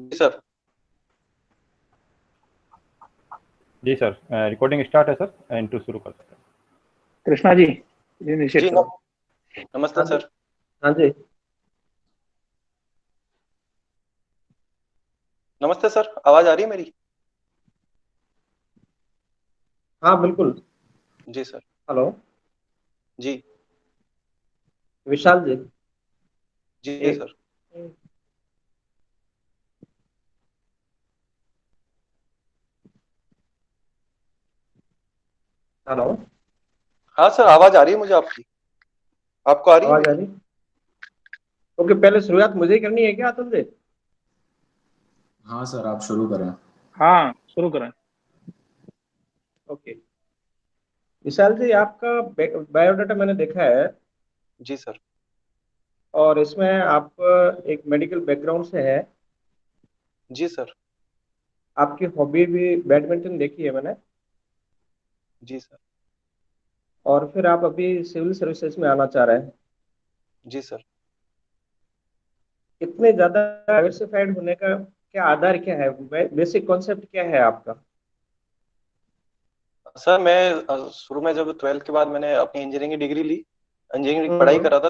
जी sir. जी sir, recording start है sir, into शुरू कर सकते हैं। कृष्णा जी इनिशिएट जी करो। नमस्ते हाँ जी। सर। हाँ जी। नमस्ते सर, आवाज आ रही है मेरी? हाँ बिल्कुल। जी सर। हेलो जी। विशाल जी। जी एक सर। हेलो। हाँ सर, आवाज आ रही है मुझे आपकी। आपको आ रही है आवाज आ मेरी? रही? ओके, पहले शुरुआत मुझे ही करनी है क्या अतुल जी? हाँ सर, आप शुरू करें। हाँ शुरू करें। ओके। विशाल जी, आपका बायोडाटा मैंने देखा है जी सर। और इसमें आप एक मेडिकल बैकग्राउंड से है। जी सर। आपकी हॉबी भी बैडमिंटन देखी है मैंने। जी सर। और फिर आप अभी सिविल सर्विसेज में आना चाह रहे हैं। जी सर। इतने ज्यादा डाइवर्सिफाइड होने का क्या आधार क्या है? बेसिक कॉन्सेप्ट क्या है आपका? सर मैं शुरू में जब 12th के बाद मैंने अपनी इंजीनियरिंग की डिग्री ली, इंजीनियरिंग की पढ़ाई हम्म। कर रहा था।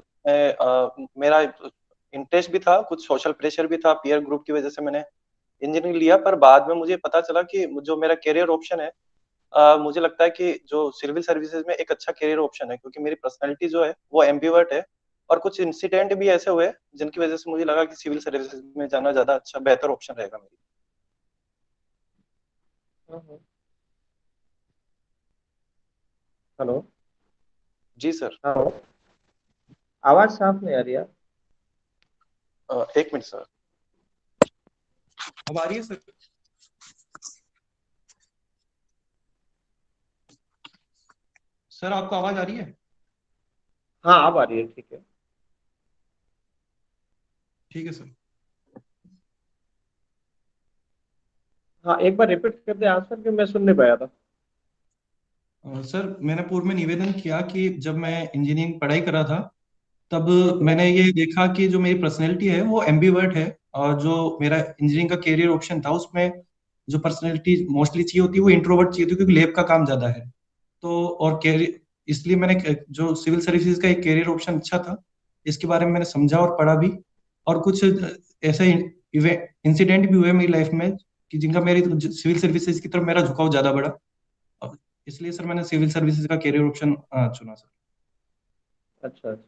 मेरा इंटरेस्ट भी था, कुछ सोशल प्रेशर भी था, पीयर ग्रुप की वजह से मैंने इंजीनियरिंग लिया। पर बाद में मुझे पता चला कि जो मेरा करियर ऑप्शन है, मुझे लगता है कि जो सिविल सर्विसेज में एक अच्छा करियर ऑप्शन है, क्योंकि मेरी पर्सनैलिटी जो है वो एम्बिवर्ट है। और कुछ इंसिडेंट भी ऐसे हुए जिनकी वजह से मुझे लगा कि सिविल सर्विसेज में जाना ज्यादा अच्छा बेहतर ऑप्शन रहेगा मेरी। हेलो। जी सर। हेलो। आवाज साफ नहीं आ रही है। एक मिनट सर। अब आ रही है सर? सर आपको आवाज आ रही है? हाँ अब आ रही है, ठीक है। ठीक है सर। हाँ एक बार रिपीट कर दे आंसर, कि मैं सुन नहीं पाया था। सर मैंने पूर्व में निवेदन किया कि जब मैं इंजीनियरिंग पढ़ाई कर रहा था, तब मैंने ये देखा कि जो मेरी पर्सनैलिटी है वो एम्बीवर्ट है। और जो मेरा इंजीनियरिंग का करियर ऑप्शन था उसमें जो पर्सनैलिटी मोस्टली चाहिए होती है वो इंट्रोवर्ट चाहिए होती है, क्योंकि लैब का काम ज्यादा है। तो और कैरियर, इसलिए मैंने जो सिविल सर्विसेज का एक करियर ऑप्शन अच्छा था, इसके बारे में मैंने समझा और पढ़ा भी। और कुछ ऐसे इंसिडेंट भी हुए मेरी लाइफ में कि जिनका मेरी सिविल सर्विसेज की तरफ मेरा झुकाव ज्यादा बढ़ा। अब इसलिए सर मैंने सिविल सर्विसेज का करियर ऑप्शन चुना सर। अच्छा अच्छा।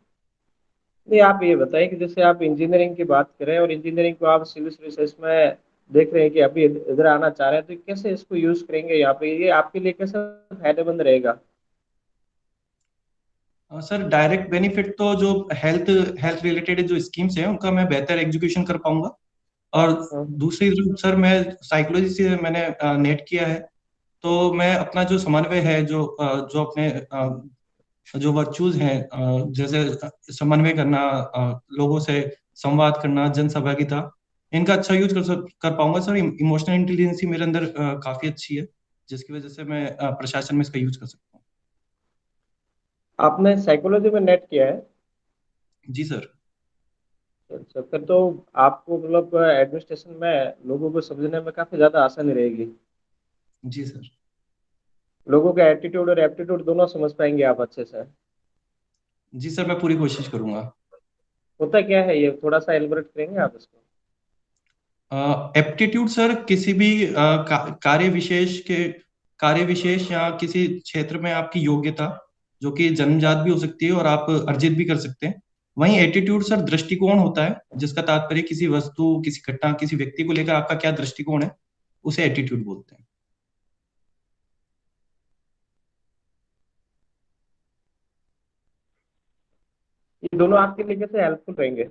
नहीं, आप ये बताइए कि जैसे आप इंजीनियरिंग की बात करें और इंजीनियरिंग को आप सिविल सर्विसेज में देख रहे हैं कि अभी इधर आना चाह रहे हैं, तो कैसे इसको यूज करेंगे यहाँ पे? ये आपके लिए कैसे फायदेमंद रहेगा? सर डायरेक्ट बेनिफिट तो जो हेल्थ हेल्थ रिलेटेड जो स्कीम्स हैं उनका मैं बेहतर एग्जीक्यूशन कर पाऊंगा। और हम्म। दूसरी तरफ सर मैं साइकोलॉजी से मैंने नेट किया है। तो मैं अपना जो समन्वय है, जो अपने जो वर्चूज हैं, जैसे समन्वय करना, लोगों से संवाद करना, जन सहभागिता, इनका अच्छा यूज कर पाऊंगा सर। इमोशनल इंटेलिजेंसी मेरे अंदर काफी अच्छी है, जिसकी वजह से मैं प्रशासन में इसका यूज कर सकता हूँ। आपने साइकोलॉजी में नेट किया है? जी सर। अच्छा, फिर तो आपको मतलब एडमिनिस्ट्रेशन में लोगों को समझने में काफी ज्यादा आसानी रहेगी। जी सर। लोगों का एटीट्यूड और एप्टीट्यूड दोनों समझ पाएंगे आप अच्छे से। जी सर, मैं पूरी कोशिश करूंगा। होता क्या है ये, थोड़ा सा एलिब्रेट करेंगे आप इसको? एप्टीट्यूड सर किसी भी कार्य विशेष या किसी क्षेत्र में आपकी योग्यता, जो कि जन्मजात भी हो सकती है और आप अर्जित भी कर सकते हैं। वहीं एटीट्यूड सर दृष्टिकोण होता है, जिसका तात्पर्य किसी वस्तु, किसी घटना, किसी व्यक्ति को लेकर आपका क्या दृष्टिकोण है, उसे एटीट्यूड बोलते हैं। ये दोनों आपके लिए कैसे हेल्पफुल रहेंगे?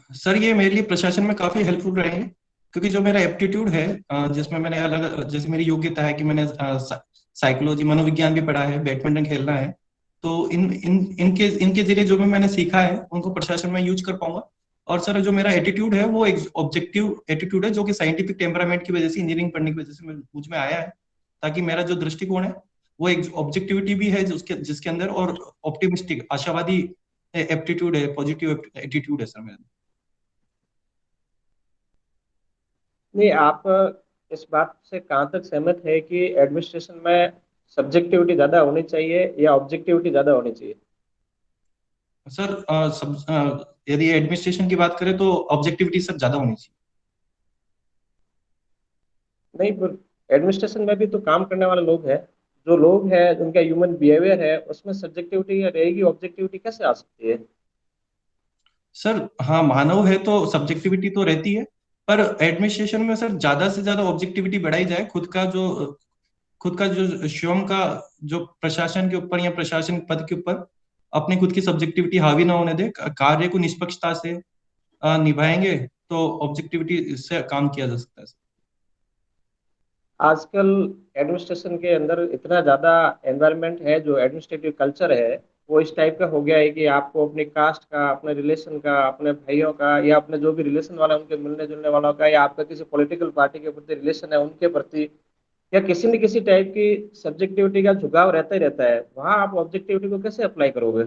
सर ये मेरे लिए प्रशासन में काफी हेल्पफुल रहेंगे, क्योंकि जो मेरा एप्टीट्यूड है, जिसमें मैंने अलग, जैसे मेरी योग्यता है कि मैंने साइकोलॉजी मनोविज्ञान भी पढ़ा है, बैडमिंटन खेलना है। तो इन इन इनके इनके जरिए जो भी मैंने सीखा है उनको प्रशासन में यूज कर पाऊंगा। और सर जो मेरा एटीट्यूड है वो एक ऑब्जेक्टिव एटीट्यूड है, जो कि साइंटिफिक टेम्परामेंट की वजह से, इंजीनियरिंग पढ़ने की वजह से मुझ में आया है। ताकि मेरा जो दृष्टिकोण है वो एक ऑब्जेक्टिविटी भी है जिसके अंदर, और ऑप्टिमिस्टिक आशावादी एप्टीट्यूड है, पॉजिटिव एटीट्यूड है सर मेरा। नहीं, आप इस बात से कहाँ तक सहमत है कि एडमिनिस्ट्रेशन में सब्जेक्टिविटी ज्यादा होनी चाहिए या ऑब्जेक्टिविटी ज्यादा होनी चाहिए? सर यदि एडमिनिस्ट्रेशन की बात करें तो ऑब्जेक्टिविटी सर ज्यादा होनी चाहिए। नहीं, पर एडमिनिस्ट्रेशन में भी तो काम करने वाले लोग हैं, जो लोग हैं उनका ह्यूमन बिहेवियर है, उसमें सब्जेक्टिविटी रहेगी, ऑब्जेक्टिविटी कैसे आ सकती है? सर हाँ, मानव है तो सब्जेक्टिविटी तो रहती है, पर एडमिनिस्ट्रेशन में सर ज्यादा से ज्यादा ऑब्जेक्टिविटी बढ़ाई जाए। खुद का जो स्वयं का जो प्रशासन के ऊपर या प्रशासन पद के ऊपर अपनी खुद की सब्जेक्टिविटी हावी ना होने दे, कार्य को निष्पक्षता से निभाएंगे तो ऑब्जेक्टिविटी से काम किया जा सकता है। आजकल एडमिनिस्ट्रेशन के अंदर इतना ज्यादा एनवायरनमेंट है, जो एडमिनिस्ट्रेटिव कल्चर है वो इस टाइप का हो गया है कि आपको अपने कास्ट का, अपने रिलेशन का, अपने भाइयों का, या अपने जो भी रिलेशन वाला है उनके मिलने जुलने वालों का, या आपका किसी पॉलिटिकल पार्टी के प्रति रिलेशन है उनके प्रति, या किसी न किसी टाइप की सब्जेक्टिविटी का झुकाव रहता ही रहता है। वहां आप ऑब्जेक्टिविटी को कैसे अप्लाई करोगे?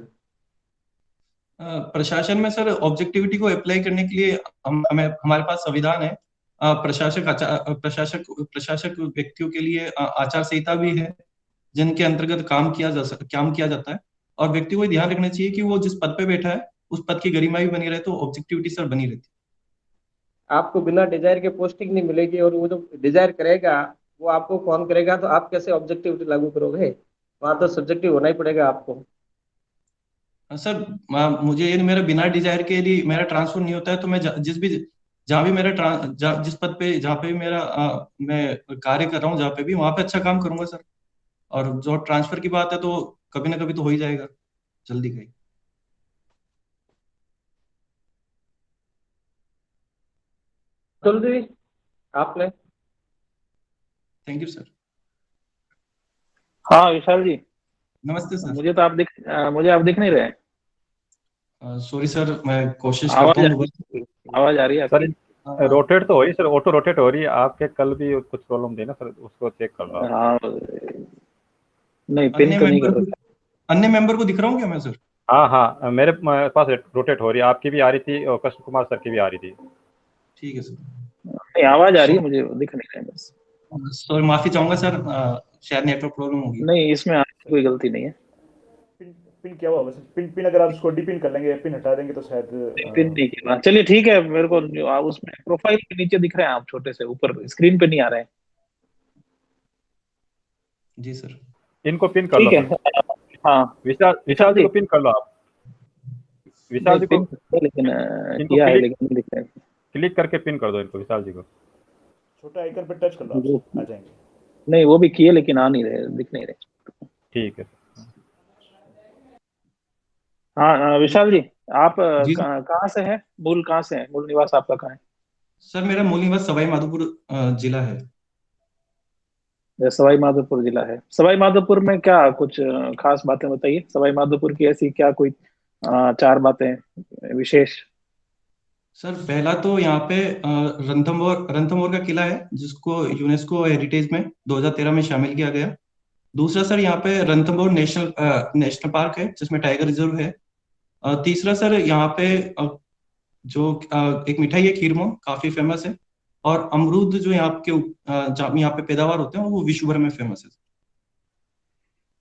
प्रशासन में सर ऑब्जेक्टिविटी को अप्लाई करने के लिए हमारे पास संविधान है। प्रशासक व्यक्तियों के लिए आचार संहिता भी है, जिनके अंतर्गत काम किया जाता है। और व्यक्ति को ये ध्यान रखना चाहिए कि वो जिस पद पे बैठा है उस पद की गरिमा भी बनी रहे, तो ऑब्जेक्टिविटी सर बनी रहती आपको बिना डिजायर के पोस्टिंग नहीं मिलेगी, और वो जो डिजायर करेगा वो आपको फोन करेगा, तो आप कैसे ऑब्जेक्टिविटी लागू करोगे? वहां तो सब्जेक्टिव होना ही पड़ेगा आपको। है। सर मुझे ये मेरा बिना डिजायर के यदि मेरा ट्रांसफर नहीं होता है तो मैं जिस भी जहाँ भी मेरा जिस पद पे जहाँ पे भी मैं कार्य कर रहा हूँ, जहाँ पे भी वहां पे अच्छा काम करूंगा सर। और जो ट्रांसफर की बात है तो कभी ना कभी तो हो ही जाएगा, जल्दी का ही। अतुल जी, आपने? Thank you sir. हाँ विशाल जी। नमस्ते सर। मुझे आप दिख नहीं रहे। सॉरी सर, मैं कोशिश करता आवाज हूँ आ दोबारा। आवाज आ रही है सर आपकी? रोटेट तो हो रही सर, ऑटो रोटेट हो रही है आपके। कल भी कुछ प्रॉब्लम थी ना सर, उसको चेक कर रहा हूँ। हाँ, नहीं पिन अन्य तो नहीं मेंबर कर को रखा। अन्य मेंबर को दिख रहा हूँ क्या मैं सर? हाँ हाँ, मेरे पास रोटेट हो रही है, आपकी भी आ रही थी और कृष्ण कुमार सर की भी आ रही थी। ठीक है सर। नहीं, आवाज आ रही है, मुझे दिख नहीं रहा है बस। सॉरी, माफी चाहूंगा सर, शायद नेटवर्क प्रॉब्लम होगी। नहीं, इसमें आपकी कोई गलती नहीं है। पिन पिन क्या हुआ बस? पिन पिन अगर आप उसको डिपिन कर लेंगे या पिन हटा देंगे तो शायद नहीं, पिन नहीं किया। चलिए ठीक है, मेरे को उसमें प्रोफाइल के नीचे दिख रहे हैं आप, छोटे से ऊपर स्क्रीन पे नहीं आ रहे हैं। जी सर। इनको पिन कर लो ठीक है। सर। हाँ विशाल विशाल जी को पिन कर लो आप। विशाल नहीं, जी को पिन लेकिन इनको किया है, क्लिक लेकिन नहीं दिख रहे क्लिक करके पिन कर दो इनको, विशाल जी को। छोटा आइकन पे टच कर लो, हैं। आप आ जाएंगे। नहीं, वो भी किए लेकिन आ नहीं रहे, दिख नहीं रहे। ठीक है। हाँ विशाल जी, आप जी कहाँ से हैं? मूल कहाँ से हैं? मूल निवास आपका कहाँ सर, मेरा मूल निवास सवाई माधोपुर जिला है। है? सवाई माधोपुर जिला है। सवाई माधोपुर में क्या कुछ खास बातें बताइए। सवाई माधोपुर की ऐसी क्या कोई चार बातें विशेष? सर पहला तो यहाँ पे रणथंभौर रणथंभौर का किला है, जिसको यूनेस्को हेरिटेज में 2013 में शामिल किया गया। दूसरा सर, यहाँ पे रणथंभौर नेशनल पार्क है, जिसमें टाइगर रिजर्व है। तीसरा सर, यहाँ पे एक मिठाई है खीरमो, काफी फेमस है। और अमरूद जो जहाँ यहाँ पे पैदावार होते हैं वो विश्व भर में फेमस है।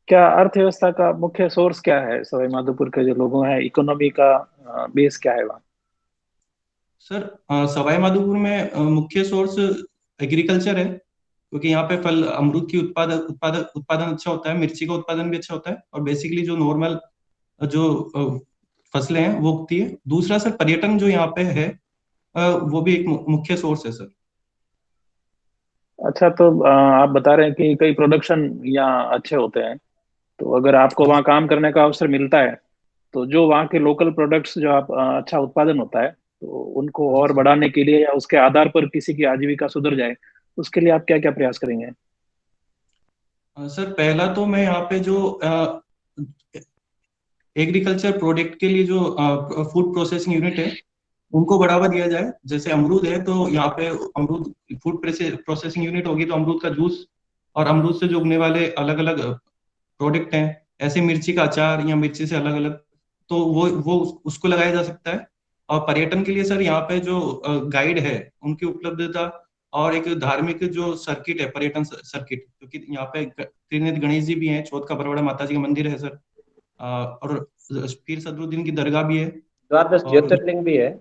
क्या अर्थव्यवस्था का मुख्य सोर्स क्या है? सवाई माधोपुर के जो लोगों हैं, इकोनॉमी का बेस क्या है वहाँ? सर सवाई माधोपुर में मुख्य सोर्स एग्रीकल्चर है, क्योंकि यहाँ पे फल अमरूद की उत्पादन अच्छा होता है, मिर्ची का उत्पादन भी अच्छा होता है, और बेसिकली जो नॉर्मल जो फसलें हैं वो उगती है। दूसरा सर, पर्यटन जो यहाँ पे है, वो भी एक मुख्य सोर्स है सर। अच्छा, तो आप बता रहे हैं कि कई प्रोडक्शन यहाँ अच्छे होते हैं, तो अगर आपको जी वहाँ काम करने का अवसर मिलता है, तो जो वहाँ के लोकल प्रोडक्ट्स जो आप अच्छा उत्पादन होता है, तो उनको जी और सर। बढ़ाने के लिए या उसके आधार पर किसी की आजीविका सुधर जाए, उसके लिए आप क्या क्या प्रयास करेंगे? सर पहला तो मैं यहाँ पे जो एग्रीकल्चर प्रोडक्ट के लिए जो फूड प्रोसेसिंग यूनिट है उनको बढ़ावा दिया जाए। जैसे अमरूद है तो यहाँ पे अमरूद फूड प्रोसेसिंग यूनिट होगी तो अमरूद का जूस और अमरूद से जो उगने वाले अलग अलग प्रोडक्ट हैं, ऐसे मिर्ची का अचार या मिर्ची से अलग अलग, तो वो उसको लगाया जा सकता है। और पर्यटन के लिए सर, यहाँ पे जो गाइड है उनकी उपलब्धता और एक धार्मिक जो सर्किट है, पर्यटन सर्किट, क्योंकि यहाँ पे त्रिनेत्र गणेश जी भी हैं, चौथ का बरवाड़ा माता जी का मंदिर है सर, और पीर सदरुद्दीन की दरगाह भी है। द्वादश और ज्योतिर्लिंग भी है।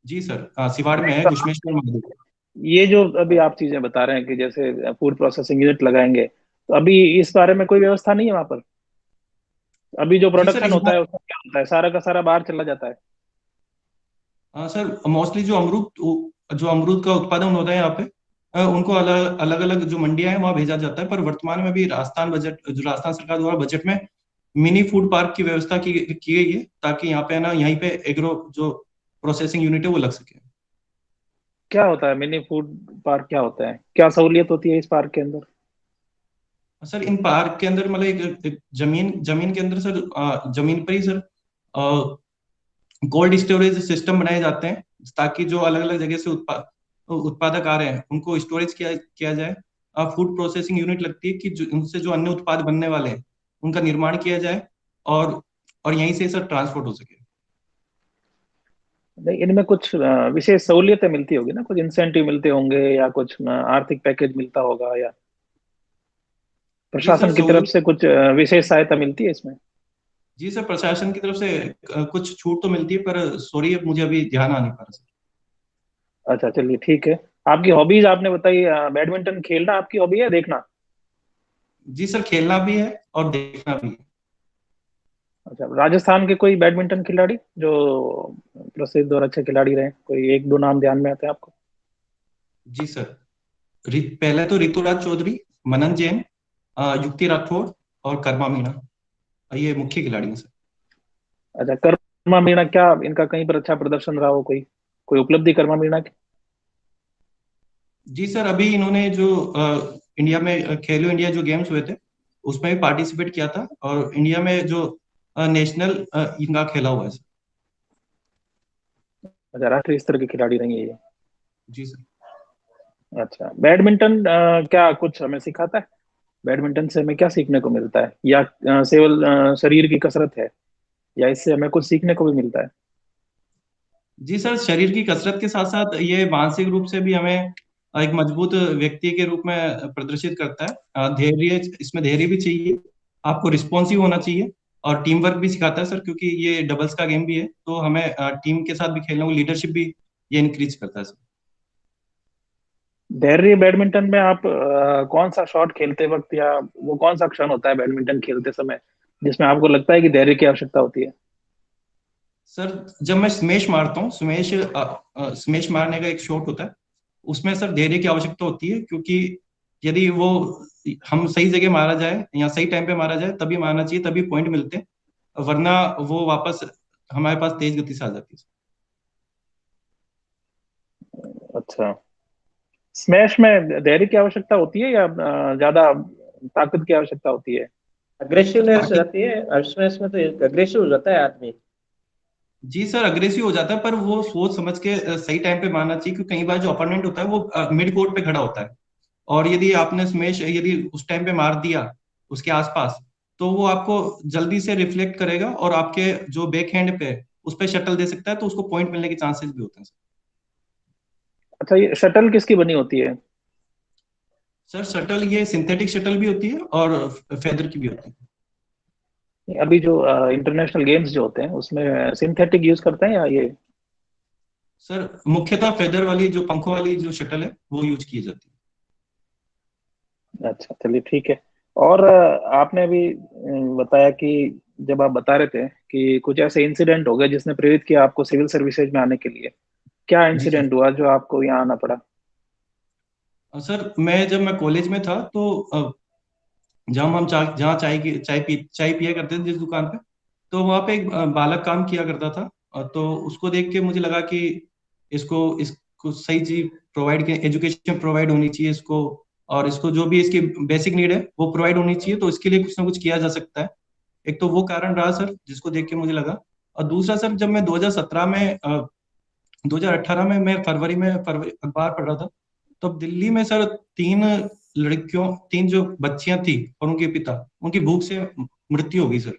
जी सर, सिवाड़ में है घुश्मेश्वर महादेव। ये जो अभी आप चीजें बता रहे हैं कि जैसे फूड प्रोसेसिंग यूनिट लगाएंगे, तो अभी इस बारे में कोई व्यवस्था नहीं है वहां पर? अभी जो जी सर, प्रोडक्शन होता है उसमें क्या होता है, सारा का सारा बाहर चला जाता है? सर मोस्टली जो अमरूद का उत्पादन होता है यहाँ पे, उनको अलग अलग अलग जो मंडियां हैं वहाँ भेजा जाता है। पर वर्तमान में भी राजस्थान सरकार द्वारा बजट में मिनी फूड पार्क की व्यवस्था की गई है, ताकि यहाँ पे ना, यहीं पे एग्रो जो प्रोसेसिंग यूनिट है वो लग सके। क्या होता है मिनी फूड पार्क, क्या होता है, क्या सहूलियत होती है इस पार्क के अंदर? सर इन पार्क के अंदर मतलब एक जमीन जमीन के अंदर सर, जमीन पर ही सर कोल्ड स्टोरेज सिस्टम बनाए जाते हैं, ताकि जो अलग अलग जगह से उत्पादक आ रहे हैं उनको स्टोरेज किया किया जाए। फूड प्रोसेसिंग यूनिट लगती है कि उनसे जो अन्य उत्पाद बनने वाले हैं उनका निर्माण किया जाए, और यहीं से सर ट्रांसपोर्ट हो सके। नहीं, इनमें कुछ विशेष सहूलियतें मिलती होगी ना, कुछ इंसेंटिव मिलते होंगे या कुछ आर्थिक पैकेज मिलता होगा, या जी सर प्रशासन की तरफ सहूलियत। से कुछ विशेष सहायता मिलती है इसमें? जी सर, प्रशासन की तरफ से कुछ छूट तो मिलती है, पर सॉरी अब मुझे अभी ध्यान आ नहीं पा रहा सर। अच्छा, चलिए ठीक है। आपकी हॉबीज आपने बताई, बैडमिंटन खेलना आपकी हॉबी है, देखना? जी सर, खेलना भी है और देखना भी है। अच्छा, राजस्थान के कोई बैडमिंटन खिलाड़ी जो प्रसिद्ध और अच्छे खिलाड़ी रहे, कोई एक दो नाम ध्यान में आते हैं आपको? जी सर, पहले तो ऋतुराज चौधरी, मनन जैन, युक्ति राठौड़ और कर्मा मीणा, ये मुख्य खिलाड़ी हैं सर। अच्छा, कर्मा मीणा, क्या इनका कहीं पर अच्छा प्रदर्शन रहा हो, कोई कोई उपलब्धि कर्मा मीणा की? जी सर, अभी इन्होंने जो इंडिया में खेलो इंडिया जो गेम्स हुए थे उसमें भी पार्टिसिपेट किया था, और इंडिया में जो नेशनल इनका खेला हुआ है सर। अच्छा, राष्ट्रीय स्तर के खिलाड़ी रही है ये? जी सर। अच्छा, बैडमिंटन क्या कुछ हमें सिखाता है? बैडमिंटन से हमें क्या सीखने को मिलता है, या केवल शरीर की कसरत है, या इससे हमें कुछ सीखने को भी मिलता है? जी सर, शरीर की कसरत के साथ साथ ये मानसिक रूप से भी हमें एक मजबूत व्यक्ति के रूप में प्रदर्शित करता है। धैर्य, इसमें धैर्य भी चाहिए, आपको रिस्पॉन्सिव होना चाहिए, और टीम वर्क भी सिखाता है सर, क्योंकि ये डबल्स का गेम भी है, तो हमें टीम के साथ भी खेलने को, लीडरशिप भी ये इंक्रीज करता है सर। धैर्य बैडमिंटन में आप कौन सा शॉट खेलते वक्त, या वो कौन सा क्षण होता है बैडमिंटन खेलते समय जिसमें आपको लगता है कि धैर्य की आवश्यकता होती है? सर जब मैं स्मैश मारता हूँ, स्मैश मारने का एक शॉट होता है, उसमें सर धैर्य की आवश्यकता होती है, क्योंकि यदि वो हम सही जगह मारा जाए या सही टाइम पे मारा जाए तभी मारना चाहिए, तभी पॉइंट मिलते हैं, वरना वो वापस हमारे पास तेज गति से आ जाती है। अच्छा, स्मैश में धैर्य की आवश्यकता होती है या ज्यादा ताकत की आवश्यकता होती है? सर अग्रेसिवनेस ताकि रहती है, और इसमें तो अग्रेसिव हो जाता है आदमी। जी सर, अग्रेसिव हो जाता है, पर वो सोच समझ के सही टाइम पे मारना चाहिए, क्योंकि कई बार जो अपोनेंट होता है वो मिड कोर्ट पे खड़ा होता है, और यदि आपने स्मैश यदि उस टाइम पे मार दिया उसके आसपास, तो वो आपको जल्दी से रिफ्लेक्ट करेगा और आपके जो बैक हैंड पे है, उस पे शटल दे सकता है, तो उसको पॉइंट मिलने के चांसेस भी होते हैं अच्छा, ये शटल किसकी बनी होती है? सर। शटल ये सिंथेटिक शटल भी होती है और फेदर की भी होती है। अभी जो इंटरनेशनल गेम्स जो होते हैं उसमें सिंथेटिक यूज करते हैं या ये? सर मुख्यतः फेदर वाली जो पंखों वाली जो शटल है वो यूज की जाती है। अच्छा, चलिए ठीक है। और आपने अभी बताया कि जब आप बता रहे थे कि कुछ ऐसे इंसिडेंट हो गए जिसने प्रेरित किया आपको सिविल सर्विसेज में आने के लिए, क्या जी सर। इंसिडेंट हुआ जो आपको यहाँ आना पड़ा? सर जब मैं कॉलेज में था, तो जहाँ हम जहाँ चाय पिया करते थे जिस दुकान पे, तो वहाँ पे एक बालक काम किया करता था। तो उसको देख के मुझे लगा कि इसको सही चीज प्रोवाइड, एजुकेशन प्रोवाइड होनी चाहिए इसको, और इसको जो भी इसकी बेसिक नीड है वो प्रोवाइड होनी चाहिए, तो इसके लिए कुछ ना कुछ किया जा सकता है। एक तो वो कारण रहा सर, जिसको देख के मुझे लगा। और दूसरा सर, जब मैं 2017 में 2018 में मैं फरवरी अखबार पढ़ रहा था, तब दिल्ली में सर तीन जो बच्चियां थी और उनके पिता, उनकी भूख से मृत्यु हो गई सर।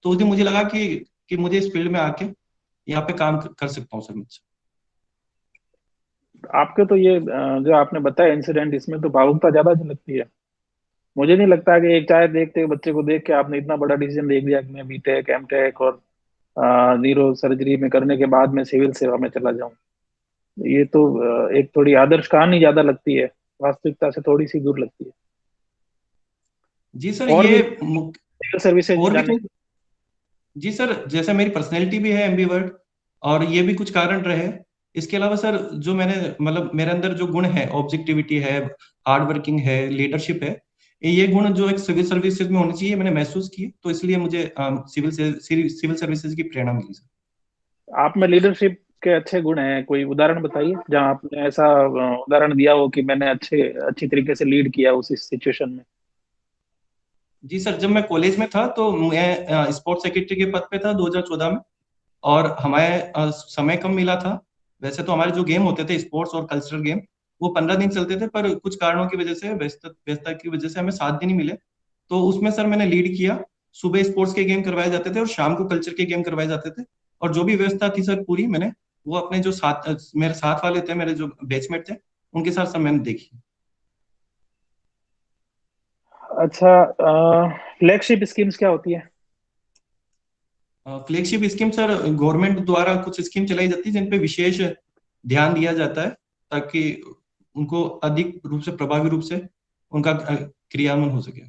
तो उस दिन मुझे लगा कि मुझे इस फील्ड में आके यहाँ पे काम कर सकता हूँ सर मुझसे। आपके तो ये जो आपने बताया इंसिडेंट, इसमें तो भावुकता ज्यादा लगती है। मुझे नहीं लगता कि एक चाय देखते हुए बच्चे को देख के आपने इतना बड़ा डिसीजन ले लिया कि मैं बीटेक एमटेक और न्यूरो सर्जरी में करने के बाद मैं सिविल सेवा में चला जाऊं। ये तो एक थोड़ी आदर्श कहानी ज्यादा लगती है, वास्तविकता से थोड़ी सी दूर लगती है। जी सर, और ये भी सिविल सर्विसेज में और भी जाने तो, की। जी सर, जैसे मेरी पर्सनैलिटी भी है एम्बीवर्ट, और ये भी कुछ कारण रहे। इसके अलावा सर, जो मैंने मतलब मेरे अंदर जो गुण है, ऑब्जेक्टिविटी है, हार्ड वर्किंग है, लीडरशिप है, ये गुण जो एक सिविल सर्विसेज में होनी चाहिए, मैंने महसूस किए, तो इसलिए मुझे सिविल सर्विसेज की प्रेरणा मिली सर। आप में लीडरशिप के अच्छे गुण हैं, कोई उदाहरण बताइए जहां आपने ऐसा उदाहरण दिया हो कि मैंने अच्छी तरीके से लीड किया उस सिचुएशन में। जी सर, जब मैं कॉलेज में था तो मैं स्पोर्ट्स सेक्रेटरी के पद पे था 2014 में। और हमें समय कम मिला था। वैसे तो हमारे जो गेम होते थे, स्पोर्ट्स और कल्चरल गेम, वो 15 दिन चलते थे, पर कुछ कारणों की वजह से, व्यस्तता की वजह से हमें 7 दिन ही मिले। तो उसमें सर मैंने लीड किया। सुबह स्पोर्ट्स के गेम करवाए जाते थे और शाम को कल्चर के गेम करवाए जाते थे। और जो भी व्यवस्था थी सर पूरी, मैंने वो अपने जो साथ मेरे साथ वाले थे, मेरे जो बैचमेट थे, उनके साथ सब मैंने देखी। अच्छा, फ्लैगशिप स्कीम्स क्या होती है? फ्लैगशिप स्कीम सर, गवर्नमेंट द्वारा कुछ स्कीम चलाई जाती है जिन पे विशेष ध्यान दिया जाता है, ताकि उनको अधिक रूप से, प्रभावी रूप से उनका क्रियान्वयन हो सके।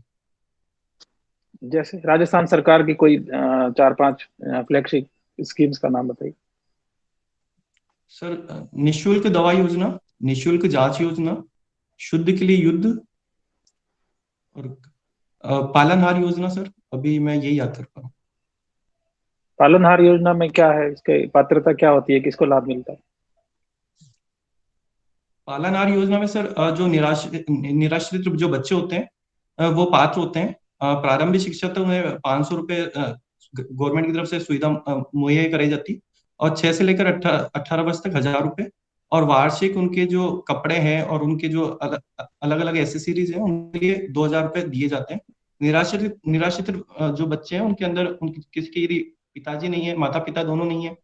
जैसे राजस्थान सरकार की कोई चार पांच फ्लैगशिप स्कीम्स का नाम बताइए। सर, निशुल्क दवा योजना, निशुल्क जांच योजना, शुद्ध के लिए युद्ध, और पालनहार योजना सर, अभी मैं यही याद कर पा रहा हूँ। पालनहार योजना में क्या है, इसके पात्रता क्या होती है, किसको लाभ मिलता है? पालनहार योजना में सर, जो निराश्रित जो बच्चे होते हैं, वो पात्र होते हैं। प्रारंभिक शिक्षा तो उन्हें 500 रुपये गवर्नमेंट की तरफ से सुविधा मुहैया कराई जाती। और 6 से लेकर 18 वर्ष तक 1000 रुपये। और वार्षिक उनके जो कपड़े हैं और उनके जो अलग अलग एसेसरीज हैं, उनके लिए 2000 रुपये दिए जाते हैं। निराश्रित निराश्रित जो बच्चे हैं, उनके अंदर उनकी किसी के यदि पिताजी नहीं है, माता पिता दोनों नहीं है,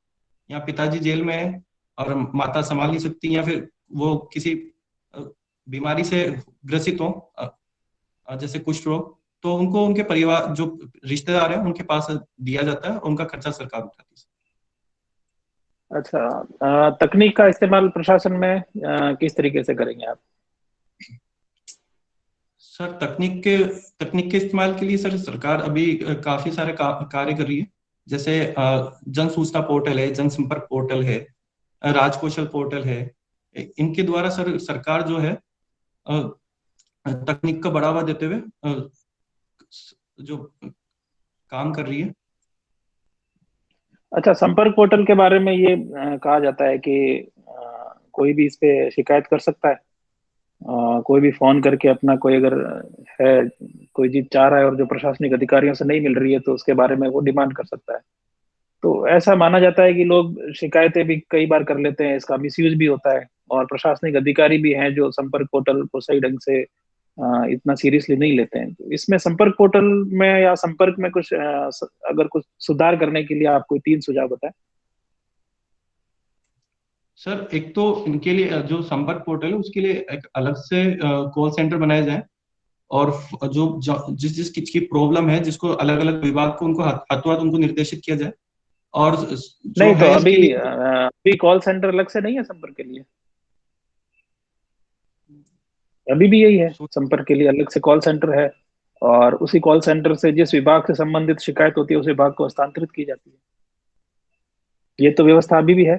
या पिताजी जेल में है और माता संभाल नहीं सकती, या फिर वो किसी अ, बीमारी से ग्रसित हो, जैसे कुष्ठ रोग, तो उनको उनके परिवार जो रिश्तेदार हैं उनके पास दिया जाता है, और उनका खर्चा सरकार उठाती है। अच्छा, तकनीक का इस्तेमाल प्रशासन में किस तरीके से करेंगे आप? सर, तकनीक के इस्तेमाल के लिए सर, सरकार अभी काफी सारे कार्य कर रही है। जैसे जन सूचना पोर्टल है, जनसंपर्क पोर्टल है, राजकौशल पोर्टल है। इनके द्वारा सर, सरकार जो है तकनीक का बढ़ावा देते हुए जो काम कर रही है। अच्छा, संपर्क पोर्टल के बारे में ये कहा जाता है कि कोई भी इस पे शिकायत कर सकता है। कोई भी फोन करके अपना कोई अगर है, कोई चीज चाह रहा है और जो प्रशासनिक अधिकारियों से नहीं मिल रही है तो उसके बारे में वो डिमांड कर सकता है। तो ऐसा माना जाता है कि लोग शिकायतें भी कई बार कर लेते हैं, इसका मिसयूज भी होता है, और प्रशासनिक अधिकारी भी हैं जो संपर्क पोर्टल को सही ढंग से इतना सीरियसली नहीं लेते हैं। तो इसमें संपर्क पोर्टल में या संपर्क में कुछ अगर कुछ सुधार करने के लिए आप कोई 3 सुझाव बताएं। सर, एक तो इनके लिए जो संपर्क पोर्टल है, उसके लिए एक अलग से कॉल सेंटर बनाया जाए। और जिस जिस किस की प्रॉब्लम है, जिसको अलग अलग विभाग को, उनको हाथों हाथ उनको निर्देशित किया जाए। और जो नहीं तो है अभी इसके लिए, अभी कॉल सेंटर अलग से नहीं है संपर्क के लिए? अभी भी यही है, संपर्क के लिए अलग से कॉल सेंटर है, और उसी कॉल सेंटर से जिस विभाग से संबंधित शिकायत होती है उस विभाग को हस्तांतरित की जाती है। ये तो व्यवस्था अभी भी है।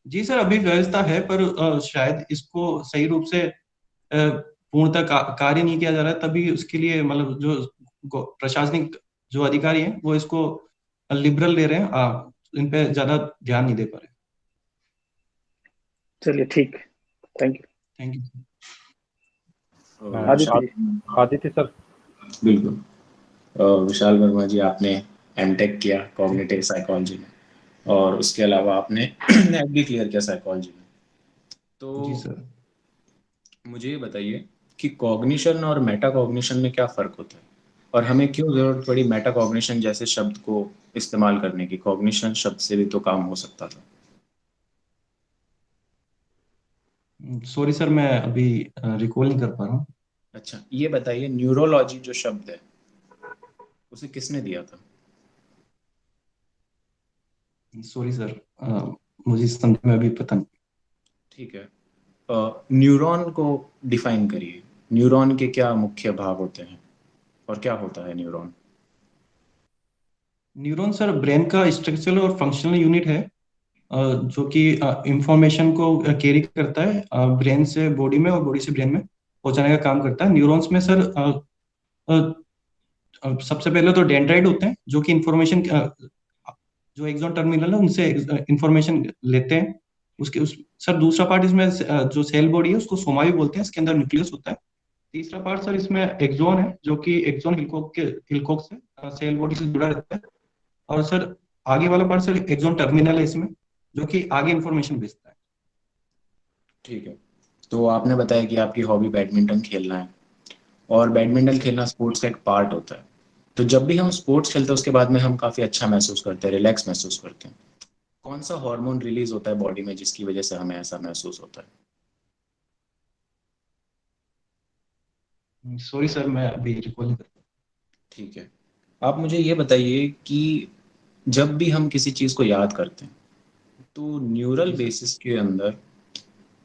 जी सर, अभी व्यवस्था है, पर शायद इसको सही रूप से पूर्णतः कार्य नहीं किया जा रहा है, तभी उसके लिए मतलब जो प्रशासनिक जो अधिकारी हैं, वो इसको लिबरल ले रहे हैं, इन पे ज्यादा ध्यान नहीं दे पा रहे। चलिए ठीक, thank you. Thank you. Aditya ji. Aditya sir. बिल्कुल। विशाल वर्मा जी, आपने एमटेक किया कॉग्निटिव साइकोलॉजी में, और उसके अलावा आपने नेट भी क्लियर किया साइकोलॉजी में। तो जी सर, मुझे ये बताइए कि कॉग्निशन और मेटा कॉग्निशन में क्या फ़र्क होता है, और हमें क्यों ज़रूरत पड़ी मेटा कॉग्निशन जैसे शब्द को इस्तेमाल करने की? कॉग्निशन शब्द से भी तो काम हो सकता था। सॉरी सर, मैं अभी रिकॉल नहीं कर पा रहा हूँ। अच्छा, ये बताइए, न्यूरोलॉजी जो शब्द है उसे किसने दिया था? सॉरी सर, मुझे इस संदर्भ में अभी पता नहीं। ठीक है। न्यूरॉन को डिफाइन करिए। न्यूरॉन के क्या मुख्य भाग होते हैं और क्या होता है न्यूरॉन? न्यूरॉन सर ब्रेन का स्ट्रक्चरल और फंक्शनल यूनिट है, जो कि इंफॉर्मेशन को कैरी करता है ब्रेन से बॉडी में और बॉडी से ब्रेन में पहुंचाने का काम करता है। न्यूरॉन्स में सर सबसे पहले तो डेंड्राइट होते हैं, जो कि इंफॉर्मेशन, जो एक्सॉन टर्मिनल है उनसे इंफॉर्मेशन लेते हैं। उसके उस सर दूसरा पार्ट इसमें जो सेल बॉडी है उसको सोमा भी बोलते हैं, इसके अंदर न्यूक्लियस होता है। तीसरा पार्ट सर इसमें एक्सॉन है, जो कि एक्सॉन हिलकोक से सेल बॉडी से जुड़ा रहता है। और सर आगे वाला पार्ट सर एक्सॉन टर्मिनल है इसमें, जो कि आगे इंफॉर्मेशन भेजता है। ठीक है। तो आपने बताया कि आपकी हॉबी बैडमिंटन खेलना है, और बैडमिंटन खेलना स्पोर्ट्स का एक पार्ट होता है। तो जब भी हम स्पोर्ट्स खेलते हैं उसके बाद में हम काफ़ी अच्छा महसूस करते हैं, रिलैक्स महसूस करते हैं। कौन सा हार्मोन रिलीज होता है बॉडी में जिसकी वजह से हमें ऐसा महसूस होता है? सॉरी सर, मैं अभी रिकॉल नहीं कर पा ठीक है। आप मुझे ये बताइए कि जब भी हम किसी चीज़ को याद करते हैं तो रहा। न्यूरल जी सर। बेसिस के अंदर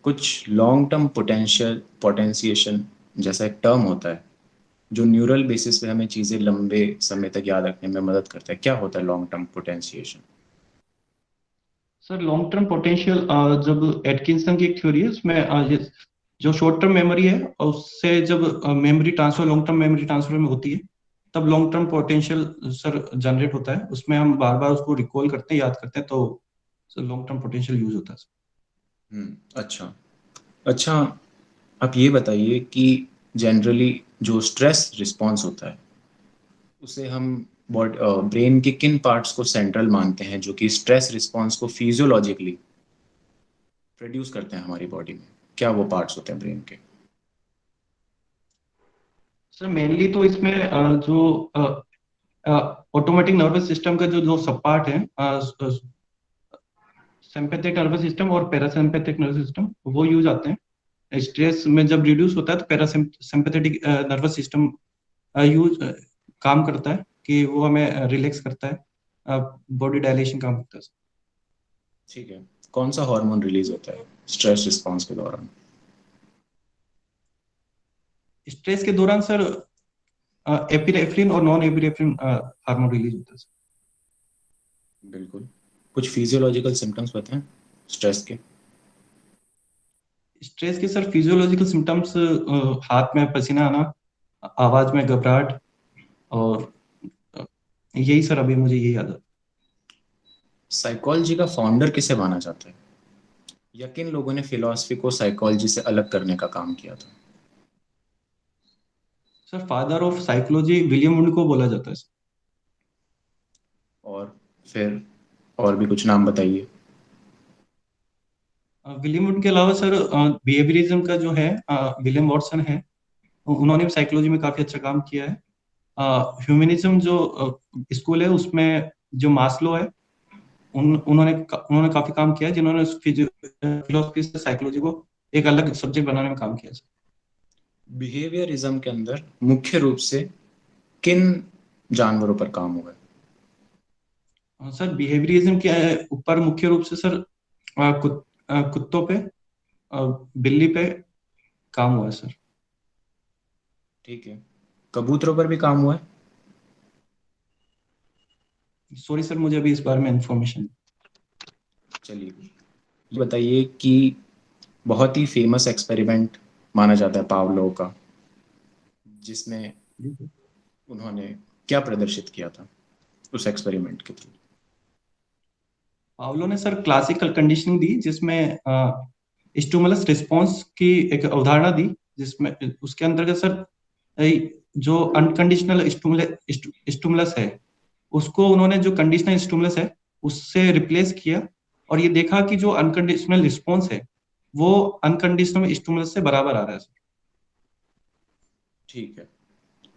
कुछ लॉन्ग टर्म पोटेंशिएशन जैसा एक टर्म होता है जो न्यूरल बेसिस पे हमें चीज़ें लंबे समय तक याद रखने में मदद करता है। क्या होता है long term potentiation? Sir long term potential, जब एटकिंसन की एक थ्योरी है उसमें, जो शॉर्ट टर्म मेमोरी है और उससे जब memory transfer long term memory transfer में होती है, तब long term potential sir generate होता है। उसमें हम बार बार उसको रिकॉल करते हैं, याद करते हैं, तो लॉन्ग टर्म पोटेंशियल यूज होता है। अच्छा। अच्छा, आप ये बताइए कि जनरली जो स्ट्रेस रिस्पॉन्स होता है उसे हम ब्रेन के किन पार्ट्स को सेंट्रल मानते हैं जो कि स्ट्रेस रिस्पॉन्स को फिजियोलॉजिकली प्रोड्यूस करते हैं हमारी बॉडी में? क्या वो पार्ट्स होते हैं ब्रेन के? सर मेनली तो इसमें जो ऑटोमेटिक नर्वस सिस्टम का जो जो सब पार्ट है, सिंपैथेटिक नर्वस सिस्टम और पैरासिम्पैथिक नर्वस सिस्टम, वो यूज आते हैं। स्ट्रेस में जब रिड्यूस होता है तो पैरासिम्पैथेटिक नर्वस सिस्टम यूज काम करता है कि वो हमें रिलैक्स करता है, बॉडी डायलेशन काम करता है। ठीक है। कौन सा हार्मोन रिलीज होता है स्ट्रेस रिस्पॉन्स के दौरान? स्ट्रेस के दौरान सर एपिनेफ्रिन और नॉन एपिनेफ्रिन हार्मोन रिलीज होता है सर। बिल्कुल। कुछ फिजियोलॉजिकल सिम्टम्स बताएं स्ट्रेस के। स्ट्रेस के सर फिजियोलॉजिकल सिम्टम्स, हाथ में पसीना आना, आवाज में घबराहट, और यही सर अभी मुझे यही याद है। साइकोलॉजी का फाउंडर किसे माना जाता है, या किन लोगों ने फिलॉसफी को साइकोलॉजी से अलग करने का काम किया था? Sir father of psychology William wound को बोला जाता है सर। और फिर और भी कुछ नाम बताइए। विलियम वुड के अलावा सर बिहेवियरिज्म का जो है विलियम वॉटसन है, उन्होंने भी साइकोलॉजी में काफी अच्छा काम किया है। ह्यूमनिज्म जो स्कूल है उसमें जो मास्लो है, उन्होंने काफी काम किया है, जिन्होंने फिलोसफी से साइकोलॉजी को एक अलग सब्जेक्ट बनाने में काम किया है। बिहेवियरिज्म के अंदर मुख्य रूप से किन जानवरों पर काम हुआ है? सर बिहेवियरिज्म के ऊपर मुख्य रूप से सर कुत्तों पे, बिल्ली पे काम हुआ है सर। ठीक है। कबूतरों पर भी काम हुआ है? सॉरी सर, मुझे अभी इस बारे में इंफॉर्मेशन। चलिए, ये बताइए कि बहुत ही फेमस एक्सपेरिमेंट माना जाता है पावलोव का, जिसमें उन्होंने क्या प्रदर्शित किया था उस एक्सपेरिमेंट के थ्रू? पावलो ने सर क्लासिकल कंडीशनिंग दी, जिसमें स्टिमुलस रिस्पॉन्स की एक अवधारणा दी, जिसमें उसके अंतर्गत सर जो अनकंडीशनल स्टिमुलस है उसको उन्होंने जो कंडीशनल स्टिमुलस है उससे रिप्लेस किया, और ये देखा कि जो अनकंडीशनल रिस्पॉन्स है वो अनकंडीशनल स्टिमुलस से बराबर आ रहा है सर। ठीक है।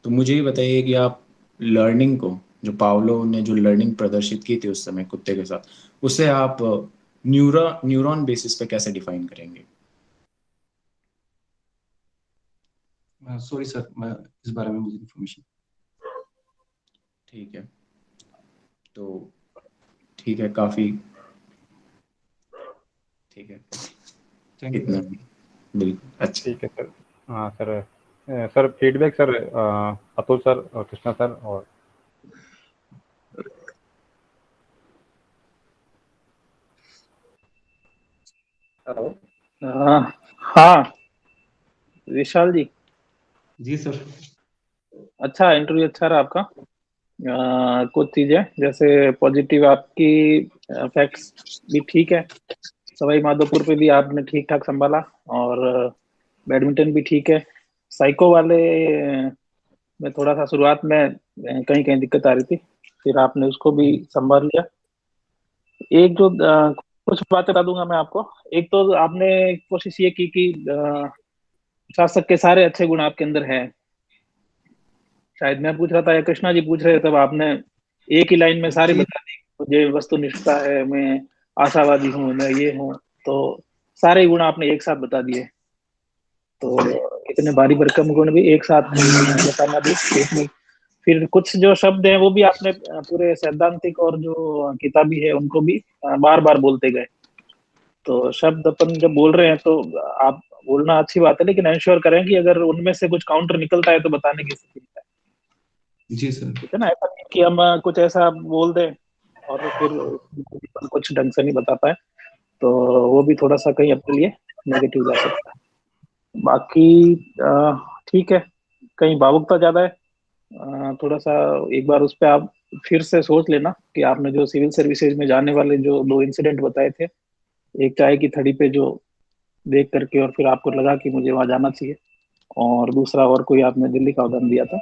तो मुझे ये बताइए कि आप लर्निंग को, जो पावलो ने जो लर्निंग प्रदर्शित की थी उस समय कुत्ते के साथ, उसे आप न्यूरॉन बेसिस पे कैसे डिफाइन करेंगे? सॉरी सर, मैं इस बारे में मुझे इन्फॉर्मेशन। ठीक है, तो ठीक है, काफ़ी ठीक है, थैंक यू इतना सर। बिल्कुल अच्छा। ठीक है सर। हाँ sir, sir feedback sir, Atul sir और कृष्णा सर और हेलो। हाँ हाँ, विशाल जी, जी सर। अच्छा इंटरव्यू अच्छा रहा आपका। कुछ चीजें जैसे पॉजिटिव आपकी, फैक्ट्स भी ठीक है, सवाई माधोपुर पे भी आपने ठीक ठाक संभाला, और बैडमिंटन भी ठीक है। साइको वाले में थोड़ा सा शुरुआत में कहीं कहीं दिक्कत आ रही थी, फिर आपने उसको भी संभाल लिया। एक जो कुछ बातें बता दूंगा मैं आपको। एक तो आपने कोशिश ये की कि शासक के सारे अच्छे गुण आपके अंदर हैं। शायद मैं पूछ रहा था या कृष्णा जी पूछ रहे थे, तब आपने एक ही लाइन में सारी जी बता दी। मुझे वस्तुनिष्ठता है, मैं आशावादी हूँ, मैं ये हूँ, तो सारे गुण आपने एक साथ बता दिए। तो इतने भारी भरकम गुण भी एक साथ बताना भी ठीक नहीं। फिर कुछ जो शब्द हैं वो भी आपने पूरे सैद्धांतिक और जो किताबी है उनको भी बार बार बोलते गए। तो शब्द अपन जब बोल रहे हैं तो आप बोलना अच्छी बात है, लेकिन इंश्योर करें कि अगर उनमें से कुछ काउंटर निकलता है तो बताने की स्थिति है। जी सर। ठीक है ना, ऐसा नहीं कि हम कुछ ऐसा बोल दें और फिर कुछ ढंग से नहीं बता पाए, तो वो भी थोड़ा सा कहीं अपने लिए नेगेटिव जा सकता है। बाकी ठीक है, कहीं भावुकता ज्यादा है, थोड़ा सा एक बार उस पर आप फिर से सोच लेना कि आपने जो सिविल सर्विसेज में जाने वाले जो 2 इंसिडेंट बताए थे, एक चाय की थड़ी पे जो देख करके और फिर आपको लगा कि मुझे वहां जाना चाहिए, और दूसरा और कोई आपने दिल्ली का उदाहरण दिया था।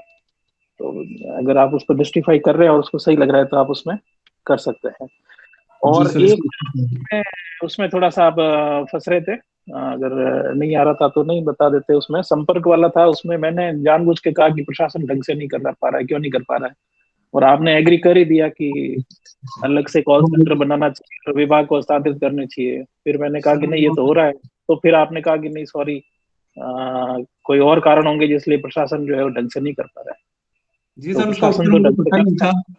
तो अगर आप उस पर जस्टिफाई कर रहे हैं और उसको सही लग रहा है तो आप उसमें कर सकते हैं। जी और सर, एक इसको उसमें उसमें थोड़ा सा आप फंस रहे थे, अगर नहीं आ रहा था तो नहीं बता देते। उसमें संपर्क वाला था, उसमें मैंने जानबूझ के कहा कि प्रशासन ढंग से नहीं कर पा रहा है, क्यों नहीं कर पा रहा है, और आपने एग्री कर ही दिया कि अलग से कॉल सेंटर बनाना चाहिए और विभाग को हस्तांतरित करने चाहिए। फिर मैंने कहा कि नहीं ये तो हो रहा है, तो फिर आपने कहा कि नहीं सॉरी, कोई और कारण होंगे जिसलिए प्रशासन जो है वो ढंग से नहीं कर पा रहा है। जी तो सर, उसका प्रशासन उत्तर तो मुझे ढंग से पता ही कर नहीं रहा था। है,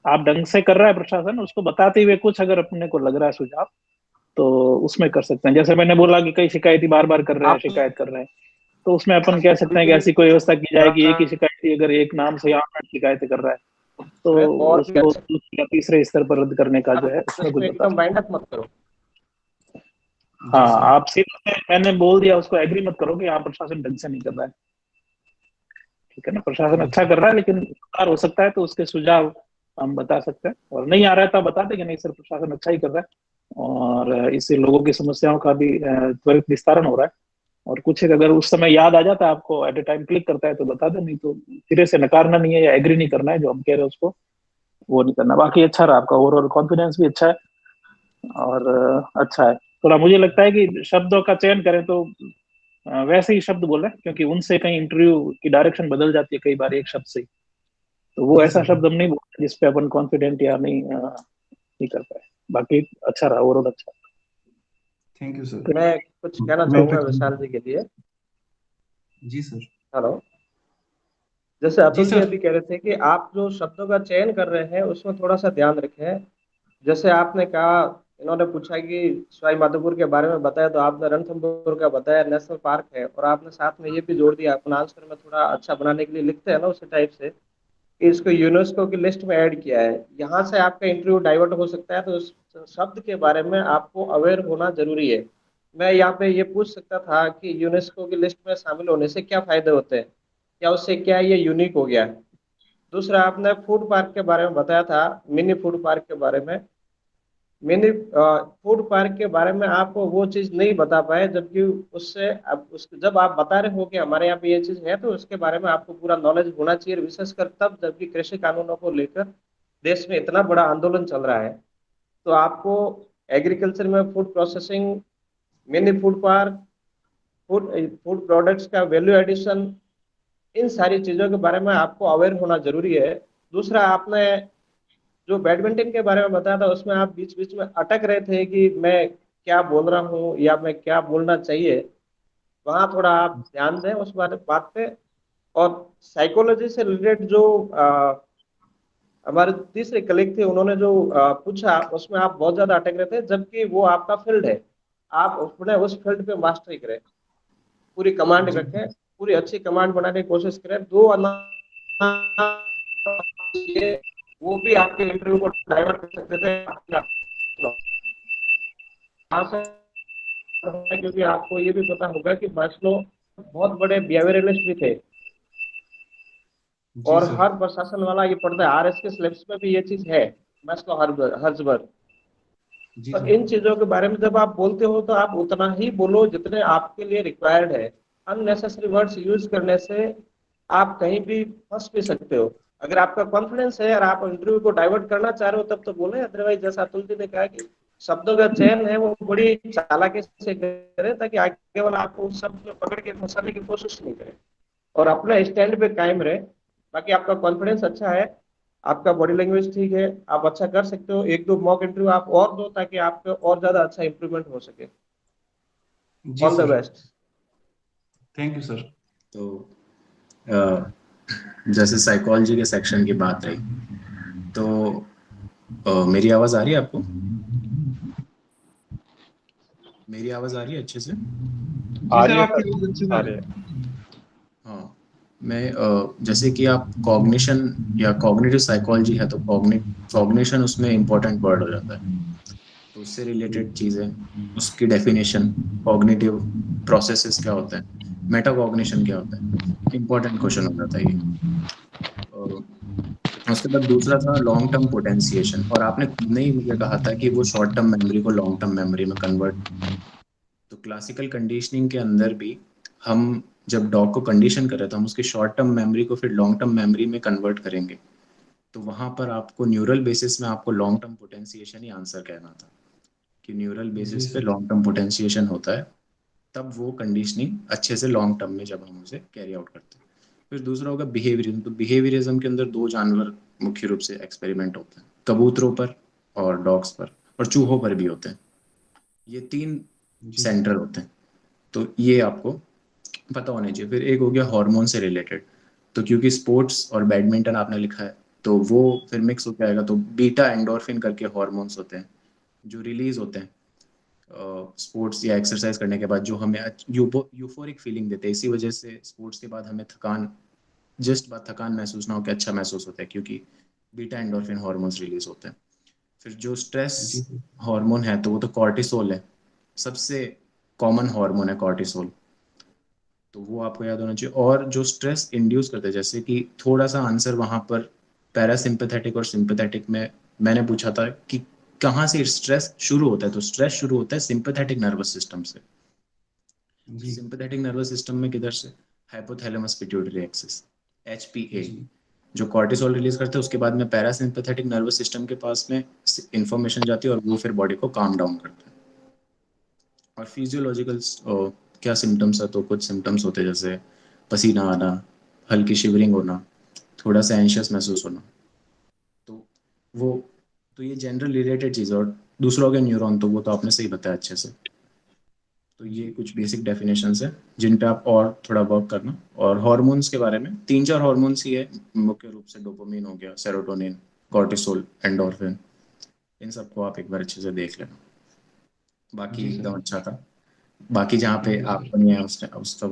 आप ढंग से कर रहा है प्रशासन, उसको बताते हुए कुछ अगर अपने को लग रहा है सुझाव, तो उसमें कर सकते हैं। जैसे मैंने बोला कि कई शिकायती बार बार कर रहे हैं, आप शिकायत कर रहे हैं, तो उसमें अपन कह सकते हैं कि ऐसी कोई व्यवस्था की जाए कि एक ही शिकायती अगर एक नाम से 8 शिकायत कर रहा है तो और भी उसको अच्छा, दूसरे या तीसरे स्तर पर रद्द करने का जो आप है उसमें उसको कुछ बता एकदम सकते वाइंड अप मत करो। हैं। जी हाँ, सर। आप सिर्फ मैंने बोल दिया उसको एग्री मत करो कि आप प्रशासन ढंग से नहीं कर रहा है। ठीक है ना, प्रशासन जी अच्छा सर। कर रहा है लेकिन सुधार हो सकता है, तो उसके सुझाव हम बता सकते हैं। और नहीं आ रहा है तो आप बता देंगे नहीं सर प्रशासन अच्छा ही कर रहा है, और इससे लोगों की समस्याओं का भी त्वरित निस्तारण हो रहा है। और कुछ एक अगर उस समय याद आ जाता है आपको, एट ए टाइम क्लिक करता है तो बता दे, नहीं तो सिरे से नकारना नहीं है या एग्री नहीं करना है, जो हम कह रहे हैं उसको वो नहीं करना। बाकी अच्छा रहा आपका, ओवरऑल कॉन्फिडेंस भी अच्छा है, और अच्छा है। थोड़ा मुझे लगता है कि शब्दों का चयन करें तो वैसे ही शब्द बोलें, क्योंकि उनसे कहीं इंटरव्यू की डायरेक्शन बदल जाती है कई बार एक शब्द से ही। तो वो जी ऐसा सर। शब्द हम नहीं बोलते जिसपे अपन कॉन्फिडेंट या नहीं नहीं कर पाए। बाकी अच्छा रहा, ओवरऑल अच्छा। Thank you sir. मैं कुछ कहना मैं चाहूंगा विशाल जी के लिए। जी सर। हेलो। जैसे जी अतुल जी सर। अभी कह रहे थे कि आप जो शब्दों का चयन कर रहे हैं उसमें थोड़ा सा ध्यान रखें। जैसे आपने कहा, इन्होंने पूछा कि सवाई माधोपुर के बारे में बताया, तो आपने रणथंभौर का बताया, नेशनल पार्क है, और आपने साथ में ये भी जोड़ दिया अपना आंसर में थोड़ा अच्छा बनाने के लिए लिखते हैं ना उसी टाइप से, कि इसको यूनेस्को की लिस्ट में ऐड किया है। यहाँ से आपका इंटरव्यू डाइवर्ट हो सकता है, तो उस शब्द के बारे में आपको अवेयर होना जरूरी है। मैं यहाँ पे ये पूछ सकता था कि यूनेस्को की लिस्ट में शामिल होने से क्या फायदे होते हैं, या उससे क्या ये यूनिक हो गया। दूसरा, आपने फूड पार्क के बारे में बताया था, मिनी फूड पार्क के बारे में। मिनी फूड पार्क के बारे में आप वो चीज नहीं बता पाए, जबकि उससे अब उस जब आप बता रहे हो कि हमारे यहाँ पे ये चीज है, तो उसके बारे में आपको पूरा नॉलेज होना चाहिए, विशेषकर तब जबकि कृषि कानूनों को लेकर देश में इतना बड़ा आंदोलन चल रहा है। तो आपको एग्रीकल्चर में food processing, mini food park, food food products का वैल्यू एडिशन, इन सारी चीजों के बारे में आपको अवेयर होना जरूरी है। दूसरा, आपने जो बैडमिंटन के बारे में बताया था उसमें आप बीच बीच में अटक रहे थे कि मैं क्या बोल रहा हूँ या मैं क्या बोलना चाहिए। वहाँ थोड़ा आप ध्यान दें उस बात पे। और साइकोलॉजी से रिलेटेड जो हमारे तीसरे कलीग थे, उन्होंने जो पूछा उसमें आप बहुत ज्यादा अटक रहे थे, जबकि वो आपका फील्ड है। आप अपने उस फील्ड पे मास्टरी करें, पूरी कमांड जी रखें, पूरी अच्छी कमांड बनाने की कोशिश करें। दो ये वो भी आपके इंटरव्यू को डाइवर्ट कर सकते थे यहाँ से, क्योंकि आपको ये भी पता होगा कि मास्लो बहुत बड़े बिहेवियरलिस्ट भी थे। जी और सर। हर प्रशासन वाला ये पढ़ता है, आरएस के सिलेबस में भी ये चीज है, मास्लो हर्जबर्ग। जी तो सर। इन चीजों के बारे में जब आप बोलते हो तो आप उतना ही बोलो जितने आपके लिए रिक्वायर्ड है। अननेसेसरी वर्ड्स यूज करने से आप कहीं भी फंस भी सकते हो। अगर आपका कॉन्फिडेंस है और आप इंटरव्यू को डाइवर्ट करना चाह रहे हो तब तो बोले, अदरवाइज जैसा अतुल जी ने कहा कि शब्दों का चयन है वो बड़ी चालाकी से करें, ताकि आगे वाला आपको उस शब्द में पकड़ के फंसाने की कोशिश नहीं करे, और अपने स्टैंड पे कायम रहे। बाकी आपका कॉन्फिडेंस अच्छा है, आपका बॉडी लैंग्वेज ठीक है, आप अच्छा कर सकते हो। एक दो मॉक इंटरव्यू आप और दो ताकि आपका और ज्यादा अच्छा इंप्रूवमेंट हो सके। जी all the sir. Best. Thank you sir. तो अ, जैसे साइकोलॉजी के सेक्शन की बात रही, तो मेरी आवाज आ रही है आपको? मेरी आवाज आ रही है अच्छे से? जी आ सर, रही है आपकी सर, आवाज अच्छे से आ आ रही रही है। है। हाँ, मैं जैसे कि आप कॉग्निशन या कॉग्निटिव साइकोलॉजी है, तो कॉग्निशन उसमें इम्पोर्टेंट वर्ड हो जाता है। तो उससे रिलेटेड चीज़ें, उसकी डेफिनेशन, कॉग्निटिव प्रोसेसेस क्या होता है, मेटाकॉग्निशन क्या होता है, इम्पोर्टेंट क्वेश्चन हो जाता है ये। और उसके बाद दूसरा था लॉन्ग टर्म पोटेंशिएशन, और आपने खुद ने ही मुझे कहा था कि वो शॉर्ट टर्म मेमोरी को लॉन्ग टर्म मेमोरी में कन्वर्ट। तो क्लासिकल कंडीशनिंग के अंदर भी हम जब डॉग को कंडीशन कर रहे थे, हम उसकी शॉर्ट टर्म मेमोरी को फिर लॉन्ग टर्म मेमोरी में कन्वर्ट करेंगे। तो वहां पर आपको न्यूरल बेसिस में आपको लॉन्ग टर्म पोटेंशिएशन ही आंसर कहना था, कि न्यूरल जी बेसिस पे सर। लॉन्ग टर्म पोटेंशिएशन होता है, तब वो कंडीशनिंग अच्छे से लॉन्ग टर्म में जब हम उसे कैरी आउट करते हैं। फिर दूसरा होगा बिहेवियरिज्म। तो बिहेवियरिज्म के अंदर दो जानवर मुख्य रूप से एक्सपेरिमेंट होते हैं, कबूतरों पर और डॉग्स पर, और चूहों पर भी होते हैं। ये तीन जी सेंटर होते हैं, तो ये आपको पता होना चाहिए। फिर एक हो गया हार्मोन से रिलेटेड। तो क्योंकि स्पोर्ट्स और बैडमिंटन आपने लिखा है, तो वो फिर मिक्स होकर आएगा। तो बीटा एंडोर्फिन करके हार्मोन्स होते हैं जो रिलीज होते हैं स्पोर्ट्स या एक्सरसाइज करने के बाद, जो हमें यूफोरिक फीलिंग देते हैं। इसी वजह से स्पोर्ट्स के बाद हमें थकान, जस्ट बात थकान महसूस ना हो, कि अच्छा महसूस होता है, क्योंकि बीटा एंडोर्फिन हार्मोन्स रिलीज होते हैं। फिर जो स्ट्रेस जी सर। हार्मोन है, तो वो तो कॉर्टिसोल है, सबसे कॉमन हार्मोन है कॉर्टिसोल। तो वो आपको याद होना चाहिए। और जो स्ट्रेस इंड्यूस करते हैं, जैसे कि थोड़ा सा आंसर वहां पर पैरासिम्पैथेटिक और सिंपैथेटिक में मैंने पूछा था कि कहाँ से स्ट्रेस शुरू होता है, तो स्ट्रेस शुरू होता है सिंपैथेटिक नर्वस सिस्टम से। जी सिंपैथेटिक नर्वस सिस्टम में किधर से? हाइपोथैलेमस पिट्यूटरी एक्सिस, एचपीए, जी जो कॉर्टिसोल रिलीज करते हैं। उसके बाद में पैरासिम्पैथेटिक नर्वस सिस्टम के पास में इंफॉर्मेशन जाती है, और वो फिर बॉडी को काम डाउन करता है। और फिजियोलॉजिकल क्या सिम्टम्स है, तो कुछ सिम्टम्स होते हैं जैसे पसीना आना, हल्की शिवरिंग होना, थोड़ा सा एंशियस महसूस होना। तो वो, तो ये जनरल रिलेटेड चीज़ है। और दूसरा हो गया न्यूरॉन, तो वो तो आपने सही बताया अच्छे से। तो ये जी कुछ बेसिक डेफिनेशंस है जिन पे आप और थोड़ा वर्क करना। और हार्मोन्स के बारे में तीन चार हार्मोन्स ही है मुख्य रूप से, डोपामिन हो गया, सेरोटोनिन, कॉर्टिसोल, एंडोर्फिन। इन सबको आप एक बार अच्छे से देख लेना। बाकी जी सर। एकदम अच्छा था। बाकी जहाँ पे थैंक यू सर। आपको नहीं है उस